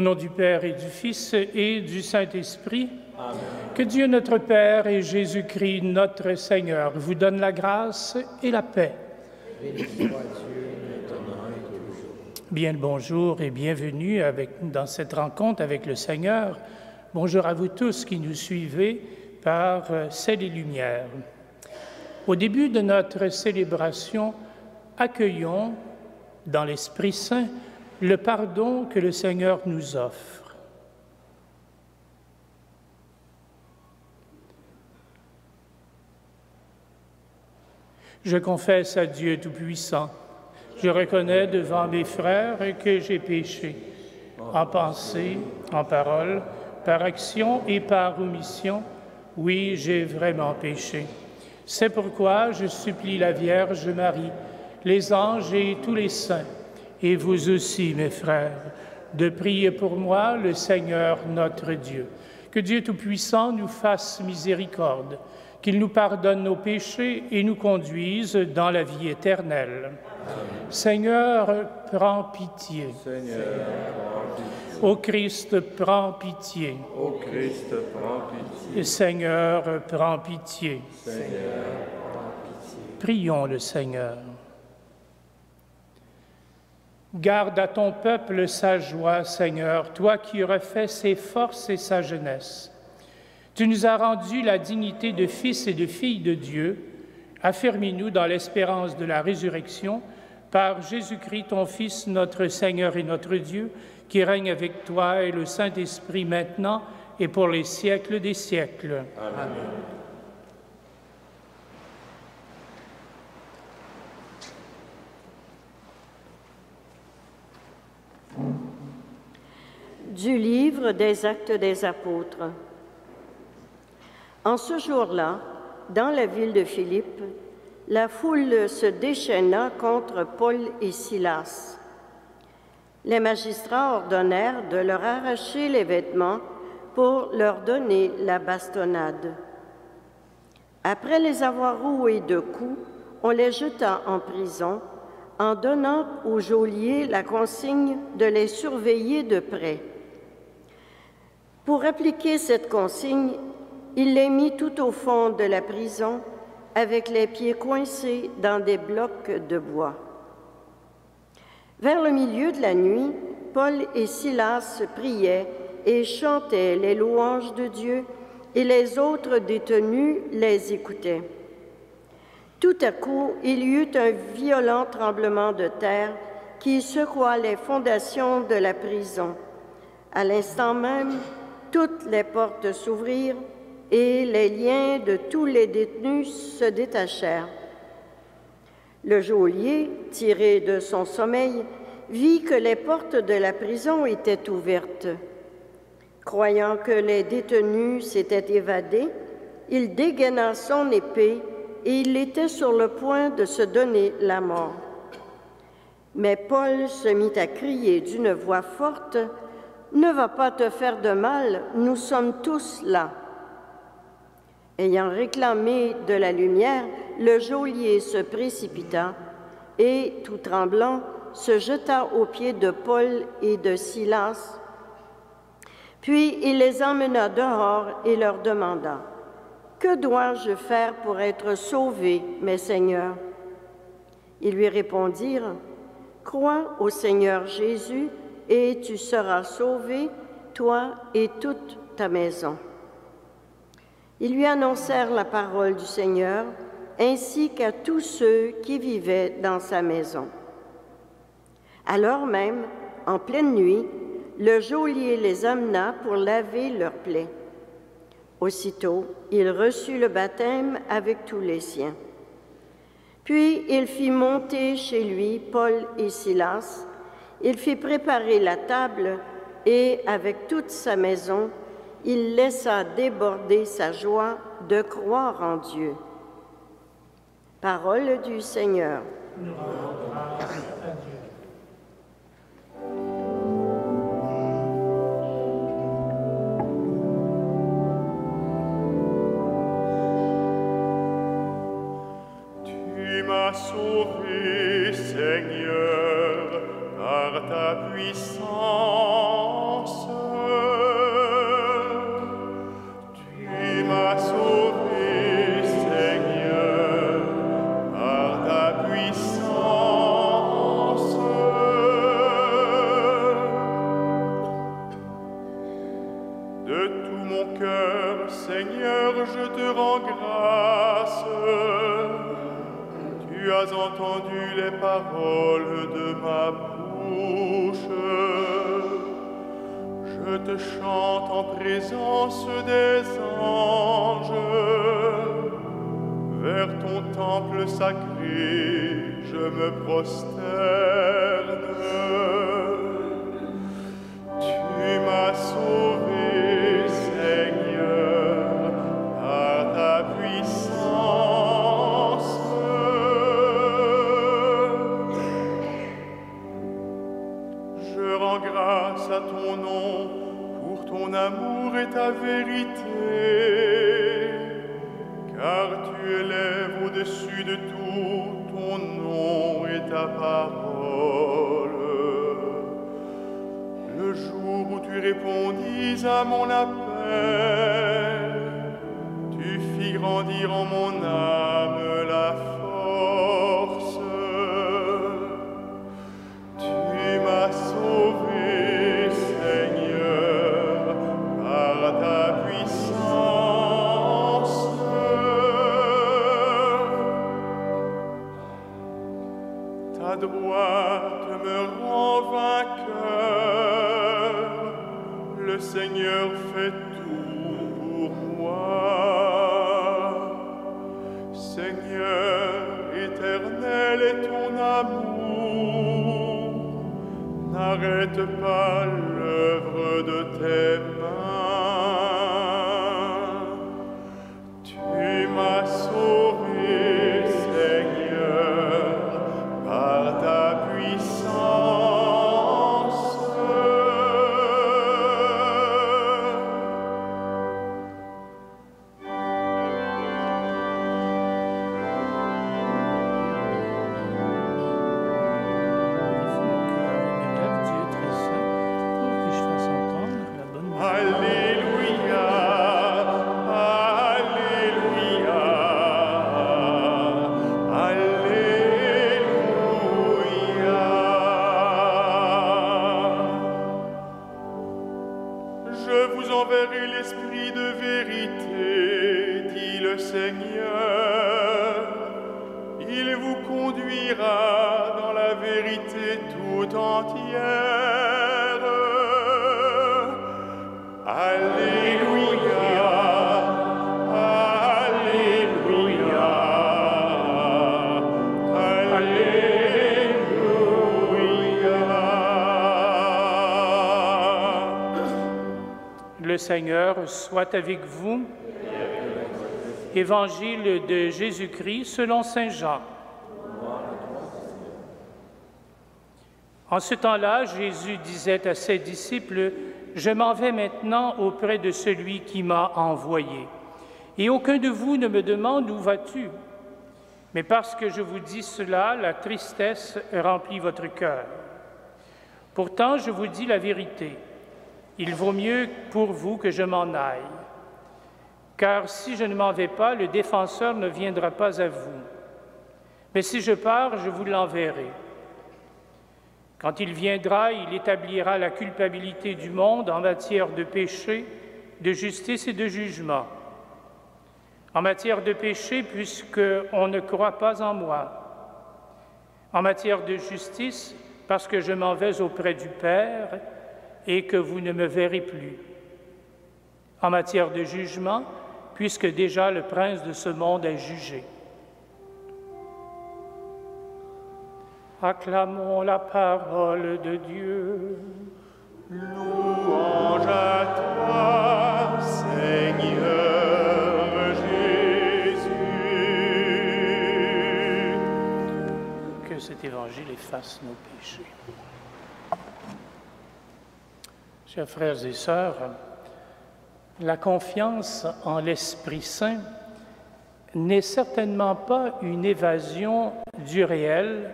Au nom du Père et du Fils et du Saint-Esprit, amen. Que Dieu notre Père et Jésus-Christ notre Seigneur vous donne la grâce et la paix. Béni soit Dieu, maintenant et toujours. Bien le bonjour et bienvenue dans cette rencontre avec le Seigneur. Bonjour à vous tous qui nous suivez par Ciel et Lumière. Au début de notre célébration, accueillons dans l'Esprit Saint le pardon que le Seigneur nous offre. Je confesse à Dieu Tout-Puissant, je reconnais devant mes frères que j'ai péché, en pensée, en parole, par action et par omission. Oui, j'ai vraiment péché. C'est pourquoi je supplie la Vierge Marie, les anges et tous les saints, et vous aussi, mes frères, de prier pour moi, le Seigneur notre Dieu. Que Dieu Tout-Puissant nous fasse miséricorde, qu'il nous pardonne nos péchés et nous conduise dans la vie éternelle. Amen. Seigneur, prends pitié. Seigneur, prends pitié. Ô Christ, prends pitié. Ô Christ, prends pitié. Seigneur, prends pitié. Seigneur, prends pitié. Prions le Seigneur. Garde à ton peuple sa joie, Seigneur, toi qui refais ses forces et sa jeunesse. Tu nous as rendu la dignité de fils et de filles de Dieu. Affermis-nous dans l'espérance de la résurrection par Jésus-Christ, ton Fils, notre Seigneur et notre Dieu, qui règne avec toi et le Saint-Esprit maintenant et pour les siècles des siècles. Amen. Du livre des Actes des Apôtres. En ce jour-là, dans la ville de Philippe, la foule se déchaîna contre Paul et Silas. Les magistrats ordonnèrent de leur arracher les vêtements pour leur donner la bastonnade. Après les avoir roués de coups, on les jeta en prison en donnant aux geôliers la consigne de les surveiller de près. Pour appliquer cette consigne, il les mit tout au fond de la prison, avec les pieds coincés dans des blocs de bois. Vers le milieu de la nuit, Paul et Silas priaient et chantaient les louanges de Dieu, et les autres détenus les écoutaient. Tout à coup, il y eut un violent tremblement de terre qui secoua les fondations de la prison. À l'instant même, toutes les portes s'ouvrirent et les liens de tous les détenus se détachèrent. Le geôlier, tiré de son sommeil, vit que les portes de la prison étaient ouvertes. Croyant que les détenus s'étaient évadés, il dégaina son épée et il était sur le point de se donner la mort. Mais Paul se mit à crier d'une voix forte, « Ne va pas te faire de mal, nous sommes tous là. » Ayant réclamé de la lumière, le geôlier se précipita et, tout tremblant, se jeta aux pieds de Paul et de Silas. Puis il les emmena dehors et leur demanda, « Que dois-je faire pour être sauvé, mes seigneurs? » Ils lui répondirent, « Crois au Seigneur Jésus et tu seras sauvé, toi et toute ta maison. » Ils lui annoncèrent la parole du Seigneur, ainsi qu'à tous ceux qui vivaient dans sa maison. Alors même, en pleine nuit, le geôlier les amena pour laver leurs plaies. Aussitôt, il reçut le baptême avec tous les siens. Puis il fit monter chez lui Paul et Silas, il fit préparer la table et, avec toute sa maison, il laissa déborder sa joie de croire en Dieu. Parole du Seigneur. Nous rendons grâce à Dieu. Tu m'as sauvé, Seigneur, par ta puissance. Tu as entendu les paroles de ma bouche. Je te chante en présence des anges. Vers ton temple sacré, je me prosterne. Tu m'as sauvé, Seigneur, par ta puissance. Je rends grâce à ton nom pour ton amour et ta vérité, car tu élèves au-dessus de tout ton nom et ta parole. Le jour où tu répondis à mon appel, tu fis grandir en mon âme la force. Tu m'as sauvé, Seigneur, par ta puissance. Ta droite me rend vainqueur. Le Seigneur fait tout pour moi. Seigneur éternel, et ton amour n'arrête pas l'œuvre de tes mains. Tu m'as sauvé, Seigneur, par ta puissance. Dieu très saint, pour que je fasse entendre la bonne nouvelle. Alléluia, Alléluia, Alléluia. Je vous enverrai l'Esprit de vérité, dit le Seigneur. Il vous conduira dans la vérité tout entière. Alléluia, Alléluia, Alléluia. Le Seigneur soit avec vous. Évangile de Jésus-Christ selon saint Jean. En ce temps-là, Jésus disait à ses disciples, « Je m'en vais maintenant auprès de celui qui m'a envoyé. Et aucun de vous ne me demande où vas-tu? Mais parce que je vous dis cela, la tristesse remplit votre cœur. Pourtant, je vous dis la vérité. Il vaut mieux pour vous que je m'en aille. Car si je ne m'en vais pas, le défenseur ne viendra pas à vous. Mais si je pars, je vous l'enverrai. Quand il viendra, il établira la culpabilité du monde en matière de péché, de justice et de jugement. En matière de péché, puisqu'on ne croit pas en moi. En matière de justice, parce que je m'en vais auprès du Père et que vous ne me verrez plus. En matière de jugement, puisque déjà le prince de ce monde est jugé. Acclamons la parole de Dieu. Louange à toi, Seigneur Jésus. Que cet évangile efface nos péchés. Chers frères et sœurs, la confiance en l'Esprit Saint n'est certainement pas une évasion du réel,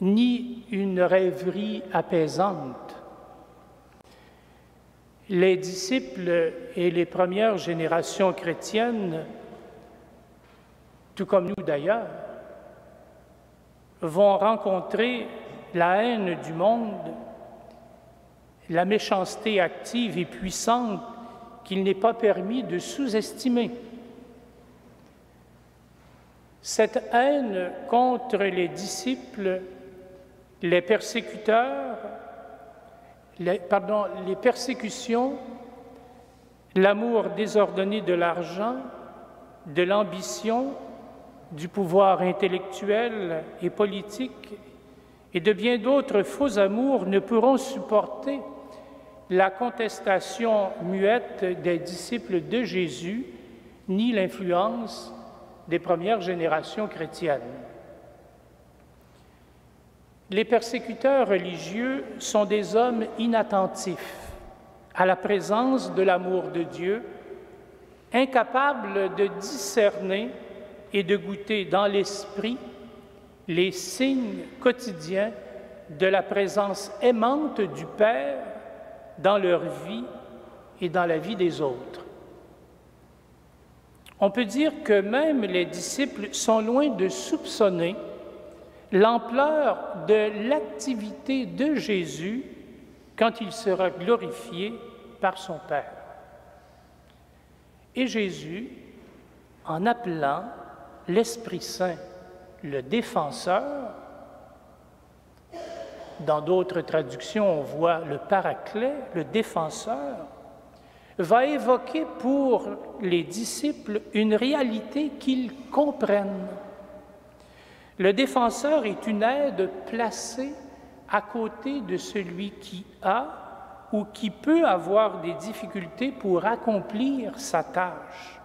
ni une rêverie apaisante. Les disciples et les premières générations chrétiennes, tout comme nous d'ailleurs, vont rencontrer la haine du monde, la méchanceté active et puissante qu'il n'est pas permis de sous-estimer. Cette haine contre les disciples, les persécuteurs, les persécutions, l'amour désordonné de l'argent, de l'ambition, du pouvoir intellectuel et politique et de bien d'autres faux amours ne pourront supporter la contestation muette des disciples de Jésus ni l'influence des premières générations chrétiennes. Les persécuteurs religieux sont des hommes inattentifs à la présence de l'amour de Dieu, incapables de discerner et de goûter dans l'esprit les signes quotidiens de la présence aimante du Père dans leur vie et dans la vie des autres. On peut dire que même les disciples sont loin de soupçonner l'ampleur de l'activité de Jésus quand il sera glorifié par son Père. Et Jésus, en appelant l'Esprit Saint le défenseur, dans d'autres traductions on voit le paraclet, le défenseur, va évoquer pour les disciples une réalité qu'ils comprennent. Le défenseur est une aide placée à côté de celui qui a ou qui peut avoir des difficultés pour accomplir sa tâche.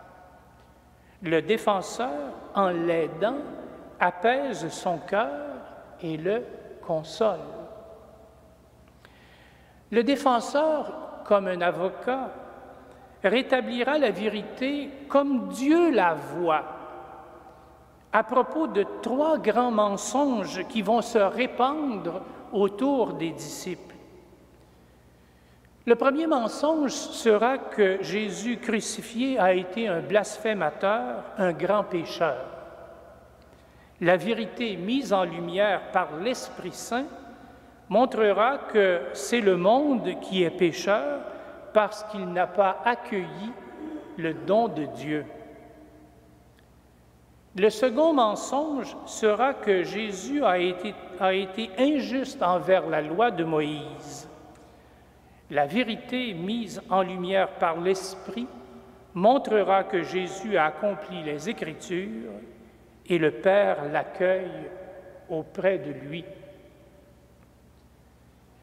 Le défenseur, en l'aidant, apaise son cœur et le console. Le défenseur, comme un avocat, rétablira la vérité comme Dieu la voit à propos de 3 grands mensonges qui vont se répandre autour des disciples. Le premier mensonge sera que Jésus crucifié a été un blasphémateur, un grand pécheur. La vérité mise en lumière par l'Esprit Saint montrera que c'est le monde qui est pécheur parce qu'il n'a pas accueilli le don de Dieu. Le second mensonge sera que Jésus a été injuste envers la loi de Moïse. La vérité mise en lumière par l'Esprit montrera que Jésus a accompli les Écritures et le Père l'accueille auprès de lui.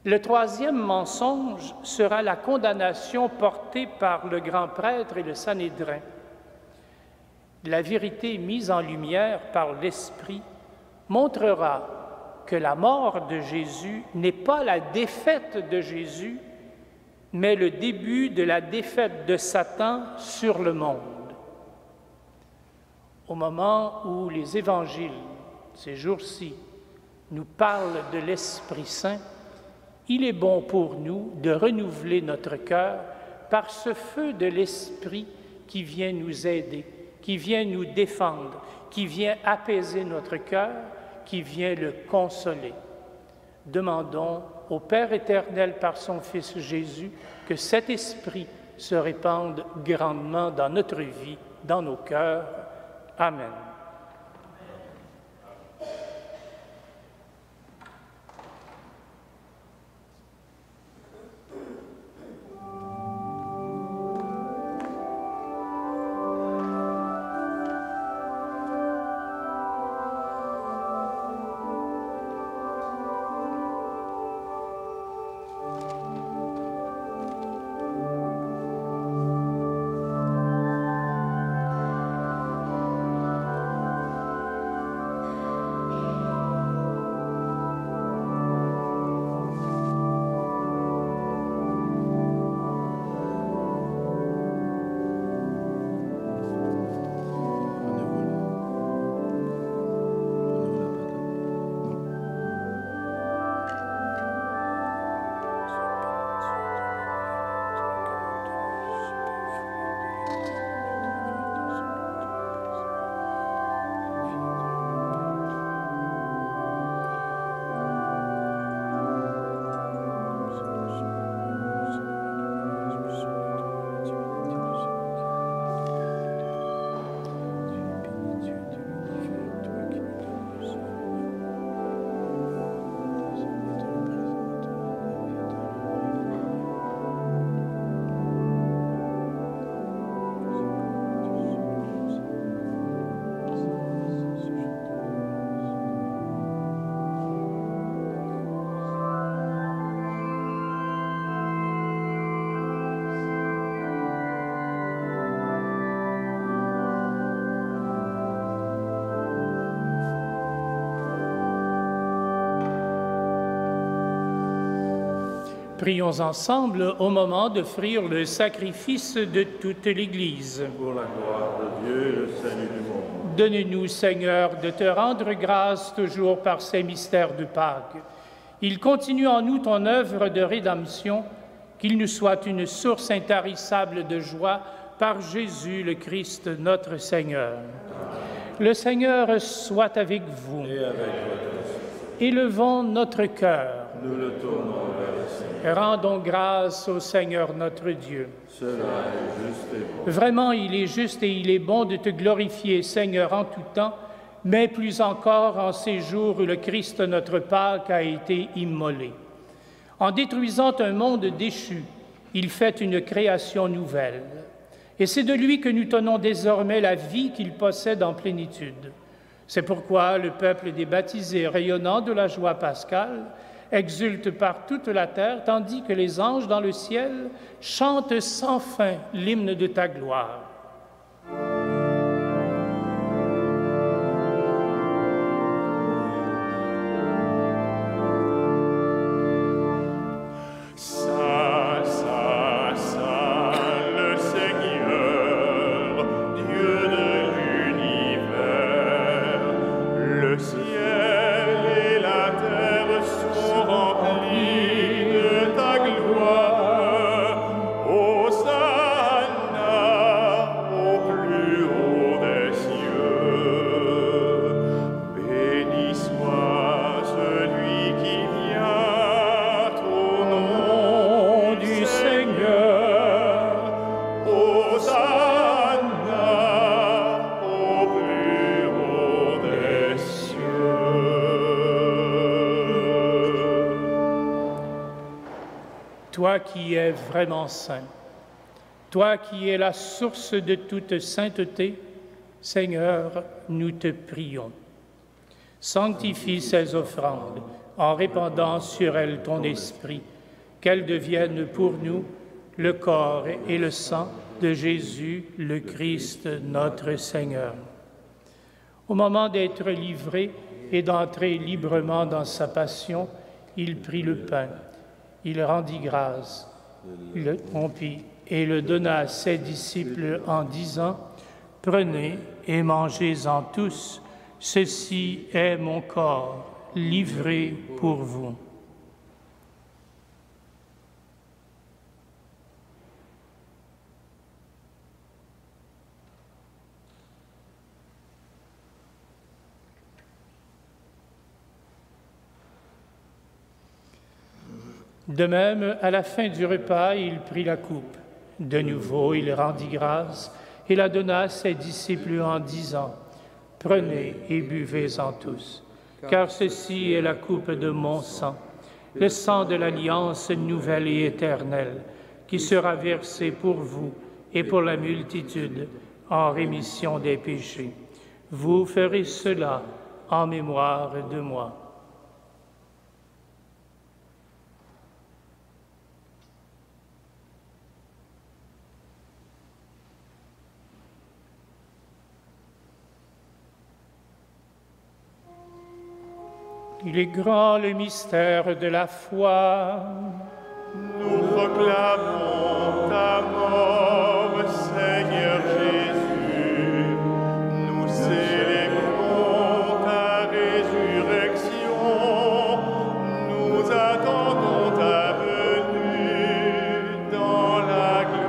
Le troisième mensonge sera la condamnation portée par le grand prêtre et le Sanhédrin. La vérité mise en lumière par l'Esprit montrera que la mort de Jésus n'est pas la défaite de Jésus, mais le début de la défaite de Satan sur le monde. Au moment où les évangiles, ces jours-ci, nous parlent de l'Esprit Saint, il est bon pour nous de renouveler notre cœur par ce feu de l'Esprit qui vient nous aider, qui vient nous défendre, qui vient apaiser notre cœur, qui vient le consoler. Demandons au Père éternel par son Fils Jésus que cet Esprit se répande grandement dans notre vie, dans nos cœurs. Amen. Prions ensemble au moment d'offrir le sacrifice de toute l'Église. Pour la gloire de Dieu et le salut du monde. Donne-nous, Seigneur, de te rendre grâce toujours par ces mystères de Pâques. Il continue en nous ton œuvre de rédemption, qu'il nous soit une source intarissable de joie par Jésus le Christ, notre Seigneur. Le Seigneur soit avec vous. Et avec votre esprit. Élevons notre cœur. Nous le tournons vers le Seigneur. Rendons grâce au Seigneur notre Dieu. Cela est juste et bon. Vraiment, il est juste et il est bon de te glorifier, Seigneur, en tout temps, mais plus encore en ces jours où le Christ, notre Pâque, a été immolé. En détruisant un monde déchu, il fait une création nouvelle. Et c'est de lui que nous tenons désormais la vie qu'il possède en plénitude. C'est pourquoi le peuple des baptisés, rayonnant de la joie pascale, exulte par toute la terre, tandis que les anges dans le ciel chantent sans fin l'hymne de ta gloire. Toi qui es vraiment saint, toi qui es la source de toute sainteté, Seigneur, nous te prions. Sanctifie ces offrandes en répandant sur elles ton esprit, qu'elles deviennent pour nous le corps et le sang de Jésus, le Christ, notre Seigneur. Au moment d'être livré et d'entrer librement dans sa passion, il prit le pain. Il rendit grâce, le rompit et le donna à ses disciples en disant « Prenez et mangez-en tous, ceci est mon corps livré pour vous. » De même, à la fin du repas, il prit la coupe. De nouveau, il rendit grâce et la donna à ses disciples en disant « Prenez et buvez-en tous, car ceci est la coupe de mon sang, le sang de l'alliance nouvelle et éternelle, qui sera versé pour vous et pour la multitude en rémission des péchés. Vous ferez cela en mémoire de moi. » Il est grand le mystère de la foi. Nous proclamons ta mort, Seigneur Jésus. Nous célébrons ta résurrection. Nous attendons ta venue dans la gloire.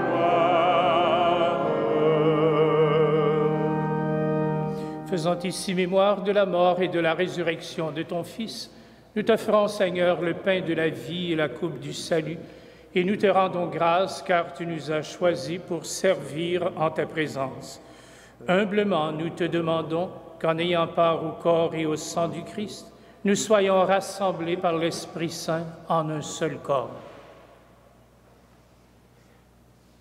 Faisant ici mémoire de la mort et de la résurrection de ton Fils, nous t'offrons, Seigneur, le pain de la vie et la coupe du salut, et nous te rendons grâce car tu nous as choisis pour servir en ta présence. Humblement, nous te demandons qu'en ayant part au corps et au sang du Christ, nous soyons rassemblés par l'Esprit Saint en un seul corps.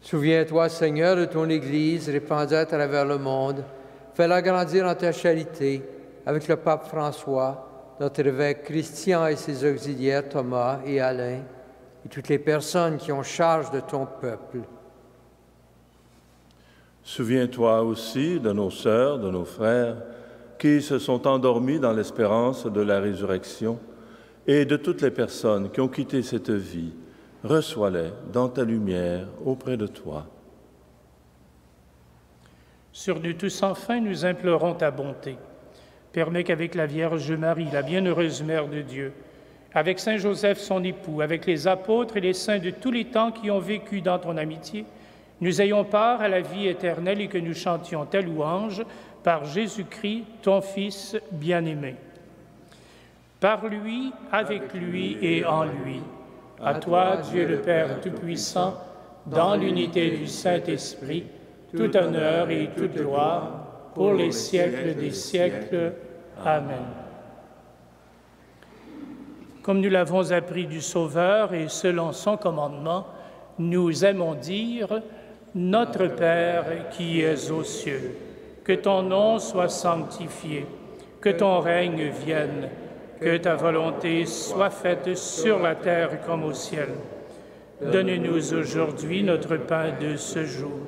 Souviens-toi, Seigneur, de ton Église répandue à travers le monde. Fais-la grandir en ta charité avec le pape François, notre évêque Christian et ses auxiliaires Thomas et Alain, et toutes les personnes qui ont charge de ton peuple. Souviens-toi aussi de nos sœurs, de nos frères, qui se sont endormis dans l'espérance de la résurrection, et de toutes les personnes qui ont quitté cette vie reçois-les dans ta lumière auprès de toi. Sur nous tous enfin, nous implorons ta bonté. Permets qu'avec la Vierge Marie, la bienheureuse Mère de Dieu, avec Saint Joseph son époux, avec les apôtres et les saints de tous les temps qui ont vécu dans ton amitié, nous ayons part à la vie éternelle et que nous chantions ta louange par Jésus-Christ, ton Fils bien-aimé. Par lui, avec lui et en lui, à toi, Dieu le Père Tout-Puissant, dans l'unité du Saint-Esprit, tout honneur et toute gloire, pour les siècles des siècles. Amen. Comme nous l'avons appris du Sauveur et selon son commandement, nous aimons dire « Notre Père qui es aux cieux, que ton nom soit sanctifié, que ton règne vienne, que ta volonté soit faite sur la terre comme au ciel. Donne-nous aujourd'hui notre pain de ce jour.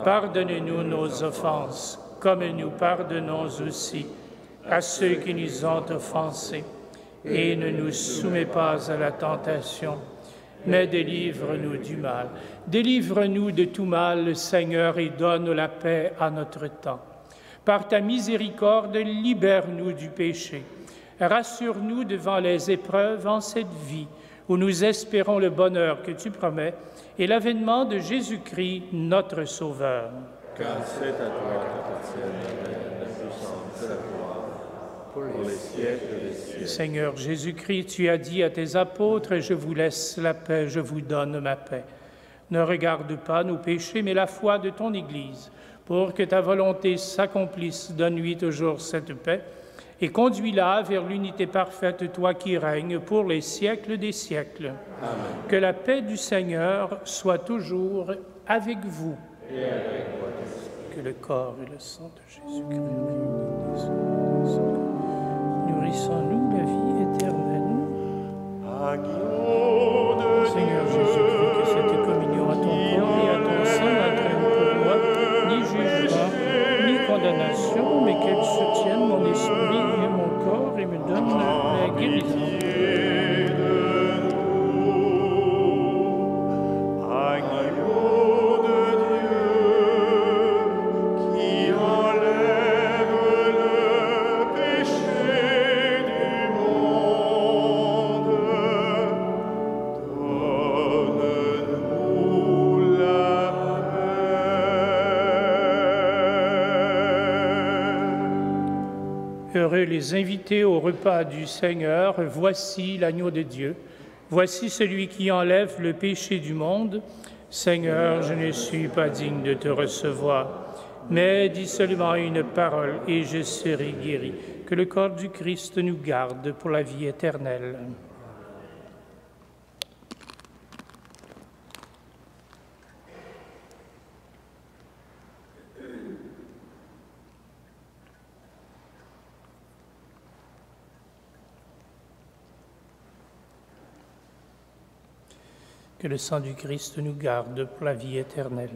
Pardonne-nous nos offenses, comme nous pardonnons aussi à ceux qui nous ont offensés. Et ne nous soumets pas à la tentation, mais délivre-nous du mal. Délivre-nous de tout mal, Seigneur, et donne la paix à notre temps. Par ta miséricorde, libère-nous du péché. Rassure-nous devant les épreuves en cette vie, où nous espérons le bonheur que tu promets et l'avènement de Jésus-Christ, notre Sauveur. Car c'est à toi qu'appartiennent la puissance et la gloire pour les siècles des siècles. Seigneur Jésus-Christ, tu as dit à tes apôtres, « Je vous laisse la paix, je vous donne ma paix. » Ne regarde pas nos péchés, mais la foi de ton Église, pour que ta volonté s'accomplisse. Donne-lui toujours cette paix et conduis-la vers l'unité parfaite, toi qui règnes pour les siècles des siècles. Amen. Que la paix du Seigneur soit toujours avec vous. Et avec votre esprit. Que le corps et le sang de Jésus-Christ nourrissons-nous la vie éternelle. Seigneur Jésus-Christ, que cette communion à ton corps et à ton sang n'entraîne pour moi ni jugement, ni condamnation, mais qu'elle soutienne mon esprit et mon corps et me donne la guérison. Heureux les invités au repas du Seigneur, voici l'agneau de Dieu, voici celui qui enlève le péché du monde. Seigneur, je ne suis pas digne de te recevoir, mais dis seulement une parole et je serai guéri. Que le corps du Christ nous garde pour la vie éternelle. Que le sang du Christ nous garde pour la vie éternelle.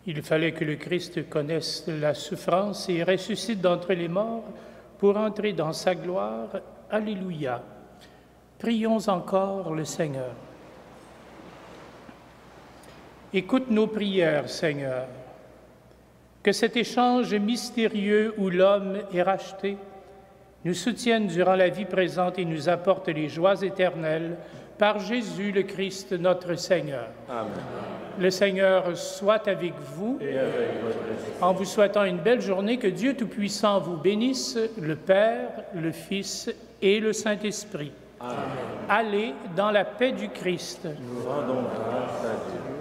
Il fallait que le Christ connaisse la souffrance et ressuscite d'entre les morts pour entrer dans sa gloire. Alléluia. Prions encore le Seigneur. Écoute nos prières, Seigneur. Que cet échange mystérieux où l'homme est racheté nous soutienne durant la vie présente et nous apporte les joies éternelles par Jésus le Christ, notre Seigneur. Amen. Le Seigneur soit avec vous. Et avec votre esprit. En vous souhaitant une belle journée, que Dieu Tout-Puissant vous bénisse, le Père, le Fils et le Saint-Esprit. Amen. Allez dans la paix du Christ. Nous rendons grâce à Dieu.